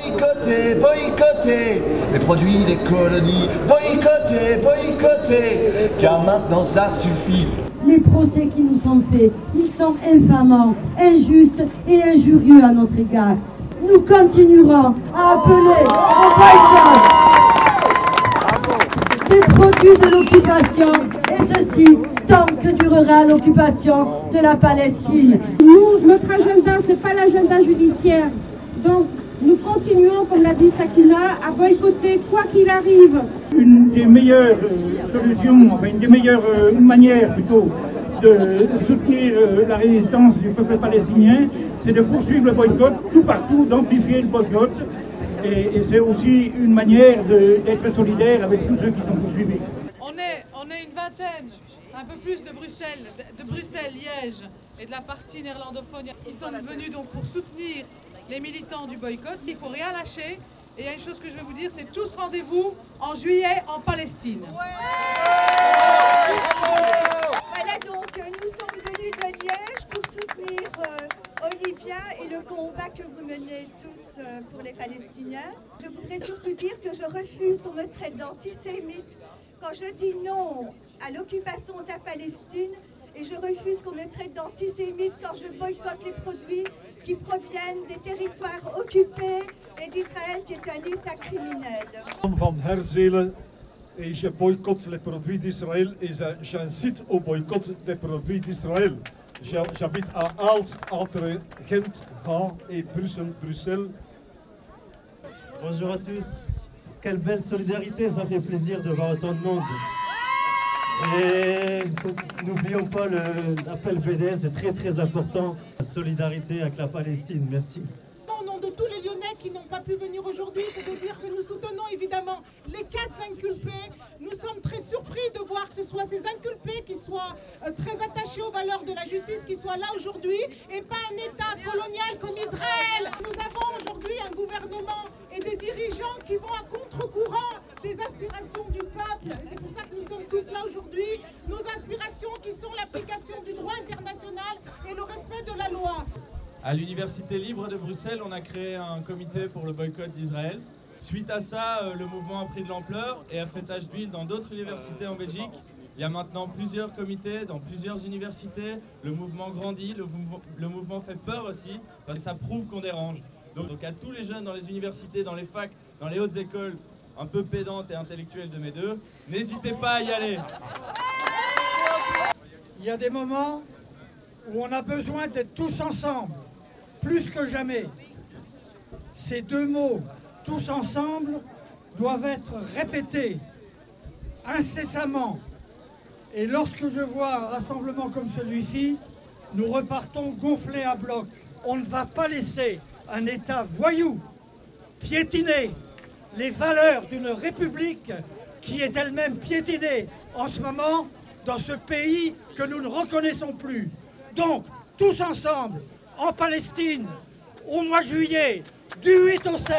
Boycotter, boycotter les produits des colonies. Boycotter, boycotter, car maintenant ça suffit. Les procès qui nous sont faits, ils sont infamants, injustes et injurieux à notre égard. Nous continuerons à appeler au boycott des produits de l'occupation, et ceci tant que durera l'occupation de la Palestine. Nous, notre agenda, c'est pas l'agenda judiciaire. Donc, nous continuons, comme l'a dit Sakina, à boycotter quoi qu'il arrive. Une des meilleures solutions, enfin une des meilleures manières plutôt de soutenir la résistance du peuple palestinien, c'est de poursuivre le boycott tout partout, d'amplifier le boycott. Et c'est aussi une manière d'être solidaire avec tous ceux qui sont poursuivis. On est une vingtaine, un peu plus de Bruxelles, Liège et de la partie néerlandophone qui sont venus donc pour soutenir les militants du boycott. Il ne faut rien lâcher. Et il y a une chose que je vais vous dire, c'est tous rendez-vous en juillet en Palestine. Voilà, donc nous sommes venus de Liège pour soutenir Olivia et le combat que vous menez tous pour les Palestiniens. Je voudrais surtout dire que je refuse qu'on me traite d'antisémite quand je dis non à l'occupation de la Palestine, et je refuse qu'on me traite d'antisémite quand je boycotte les produits qui proviennent des territoires occupés et d'Israël qui est un État criminel. Van Herzelen et je boycotte les produits d'Israël et j'incite au boycott des produits d'Israël. J'habite à Aalst, entre Gent, Gand et Bruxelles. Bonjour à tous. Quelle belle solidarité, ça fait plaisir de voir autant de monde. Et n'oublions pas l'appel BDS, c'est très important. La solidarité avec la Palestine, merci. Au nom de tous les Lyonnais qui n'ont pas pu venir aujourd'hui, c'est de dire que nous soutenons évidemment les 4 inculpés. Nous sommes très surpris de voir que ce soit ces inculpés qui soient très attachés aux valeurs de la justice, qui soient là aujourd'hui, et pas un État colonial comme Israël. Nous avons aujourd'hui un gouvernement et des dirigeants qui vont à contre-courant des aspirations du peuple. Et c'est pour ça que nous sommes tous là aujourd'hui. Nos aspirations qui sont l'application du droit international et le respect de la loi. À l'Université libre de Bruxelles, on a créé un comité pour le boycott d'Israël. Suite à ça, le mouvement a pris de l'ampleur et a fait tache d'huile dans d'autres universités en Belgique. Il y a maintenant plusieurs comités dans plusieurs universités. Le mouvement grandit, le mouvement fait peur aussi, parce que ça prouve qu'on dérange. Donc à tous les jeunes dans les universités, dans les facs, dans les hautes écoles, un peu pédantes et intellectuelles de mes deux, n'hésitez pas à y aller. Il y a des moments où on a besoin d'être tous ensemble, plus que jamais. Ces deux mots, tous ensemble, doivent être répétés incessamment. Et lorsque je vois un rassemblement comme celui-ci, nous repartons gonflés à bloc. On ne va pas laisser un État voyou piétiner les valeurs d'une République qui est elle-même piétinée en ce moment dans ce pays que nous ne reconnaissons plus. Donc, tous ensemble, en Palestine, au mois de juillet, du 8 au 16.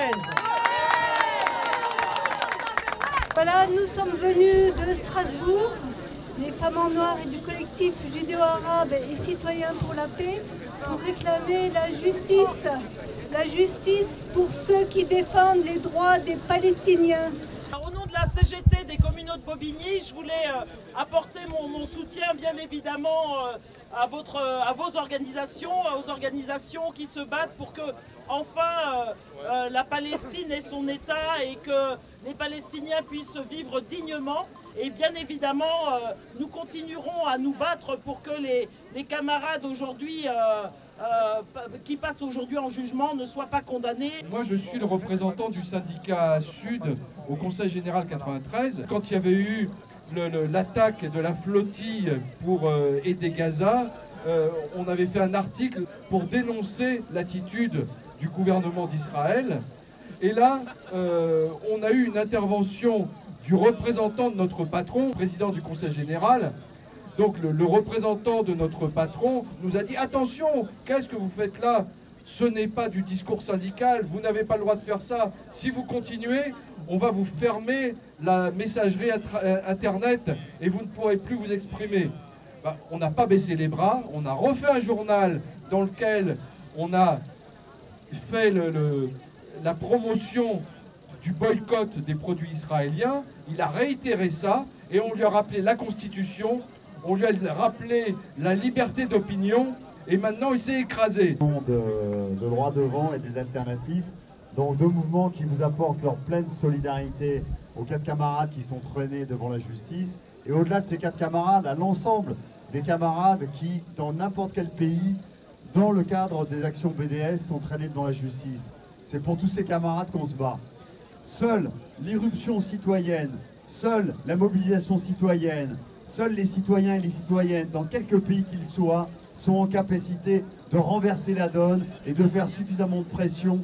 Voilà, nous sommes venus de Strasbourg, les femmes en noir et du collectif judéo-arabe et citoyens pour la paix, pour réclamer la justice pour ceux qui défendent les droits des Palestiniens. Au nom de la CGT des communautés de Bobigny, je voulais apporter mon soutien bien évidemment à vos organisations, aux organisations qui se battent pour que enfin la Palestine ait son État et que les Palestiniens puissent vivre dignement. Et bien évidemment, nous continuerons à nous battre pour que les camarades aujourd'hui qui passent aujourd'hui en jugement ne soient pas condamnés. Moi, je suis le représentant du syndicat Sud au Conseil Général 93. Quand il y avait eu l'attaque de la flottille pour aider Gaza, on avait fait un article pour dénoncer l'attitude du gouvernement d'Israël. Et là, on a eu une intervention du représentant de notre patron, président du Conseil Général. Donc le représentant de notre patron nous a dit « Attention, qu'est-ce que vous faites là? Ce n'est pas du discours syndical, vous n'avez pas le droit de faire ça. Si vous continuez, on va vous fermer la messagerie Internet et vous ne pourrez plus vous exprimer. » On n'a pas baissé les bras, on a refait un journal dans lequel on a fait la promotion du boycott des produits israéliens. Il a réitéré ça et on lui a rappelé la Constitution, on lui a rappelé la liberté d'opinion et maintenant il s'est écrasé. De droit devant et des alternatives, donc deux mouvements qui vous apportent leur pleine solidarité aux 4 camarades qui sont traînés devant la justice et au-delà de ces 4 camarades, à l'ensemble des camarades qui, dans n'importe quel pays, dans le cadre des actions BDS, sont traînés devant la justice. C'est pour tous ces camarades qu'on se bat. Seule l'irruption citoyenne, seule la mobilisation citoyenne, seuls les citoyens et les citoyennes, dans quelques pays qu'ils soient, sont en capacité de renverser la donne et de faire suffisamment de pression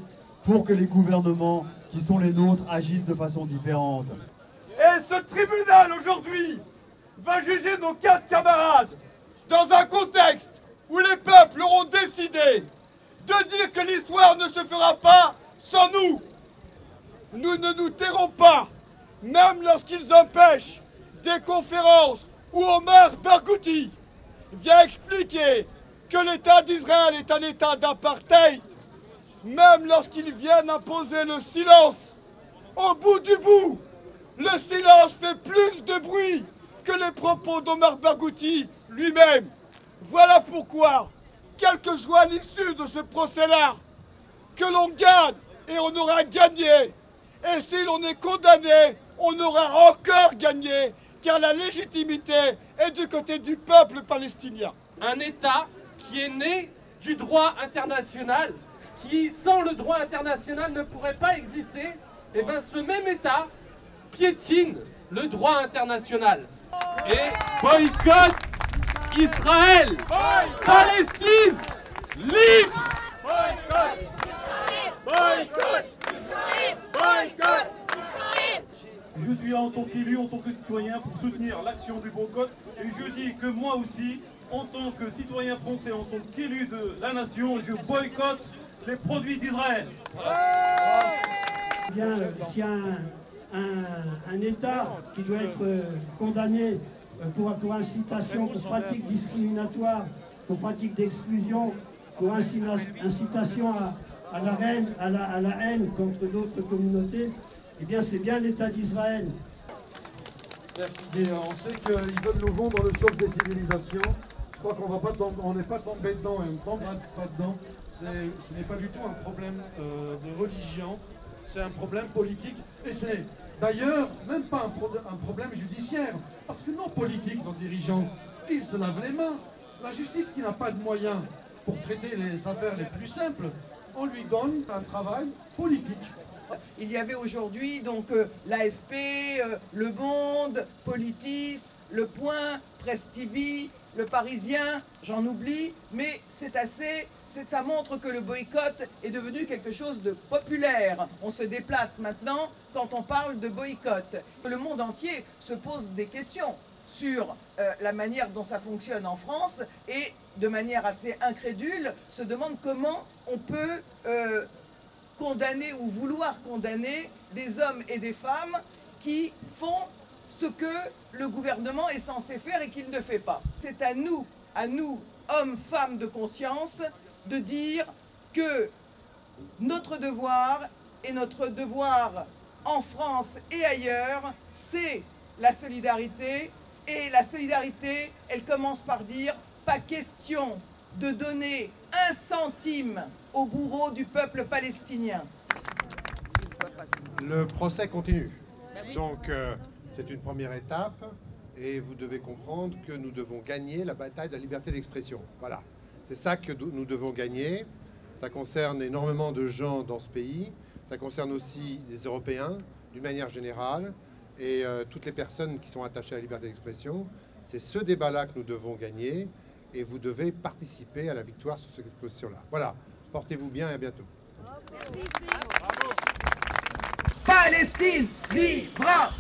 pour que les gouvernements qui sont les nôtres agissent de façon différente. Et ce tribunal aujourd'hui va juger nos 4 camarades dans un contexte où les peuples auront décidé de dire que l'histoire ne se fera pas sans nous. Nous ne nous tairons pas, même lorsqu'ils empêchent des conférences où Omar Barghouti vient expliquer que l'État d'Israël est un État d'apartheid, même lorsqu'ils viennent imposer le silence. Au bout du bout, le silence fait plus de bruit que les propos d'Omar Barghouti lui-même. Voilà pourquoi, quelle que soit l'issue de ce procès-là, que l'on gagne et on aura gagné. Et si l'on est condamné, on aura encore gagné, car la légitimité est du côté du peuple palestinien. Un État qui est né du droit international, qui sans le droit international ne pourrait pas exister, et bien ce même État piétine le droit international. Et boycott Israël, Palestine, libre. Boycott Israël, boycott Israël, boycott Israël. Je suis là en tant qu'élu, en tant que citoyen pour soutenir l'action du boycott et je dis que moi aussi, en tant que citoyen français, en tant qu'élu de la nation, je boycotte les produits d'Israël. Bien, s'il y a un État qui doit être condamné pour incitation, pour pratique discriminatoire, pour pratique d'exclusion, pour incitation à la haine contre d'autres communautés, eh bien c'est bien l'État d'Israël. Merci. On sait qu'ils veulent nous vendre le choc des civilisations. Je crois qu'on n'est pas tombé dedans et on ne tombera pas dedans. Ce n'est pas du tout un problème de religion, c'est un problème politique. Et c'est d'ailleurs même pas un problème judiciaire. Parce que nos politiques, nos dirigeants, ils se lavent les mains. La justice qui n'a pas de moyens pour traiter les affaires les plus simples, on lui donne un travail politique. Il y avait aujourd'hui donc l'AFP, Le Monde, Politis, Le Point, Presse TV, Le Parisien, j'en oublie, mais ça montre que le boycott est devenu quelque chose de populaire. On se déplace maintenant quand on parle de boycott. Le monde entier se pose des questions sur la manière dont ça fonctionne en France et de manière assez incrédule se demande comment on peut condamner ou vouloir condamner des hommes et des femmes qui font ce que le gouvernement est censé faire et qu'il ne fait pas. C'est à nous, hommes, femmes de conscience, de dire que notre devoir, et notre devoir en France et ailleurs, c'est la solidarité. Et la solidarité, elle commence par dire, pas question de donner 1 centime au bourreau du peuple palestinien. Le procès continue. Donc, c'est une première étape et vous devez comprendre que nous devons gagner la bataille de la liberté d'expression. Voilà, c'est ça que nous devons gagner. Ça concerne énormément de gens dans ce pays. Ça concerne aussi les Européens, d'une manière générale, et toutes les personnes qui sont attachées à la liberté d'expression. C'est ce débat-là que nous devons gagner et vous devez participer à la victoire sur cette question-là. Voilà, portez-vous bien et à bientôt. Palestine, vivra!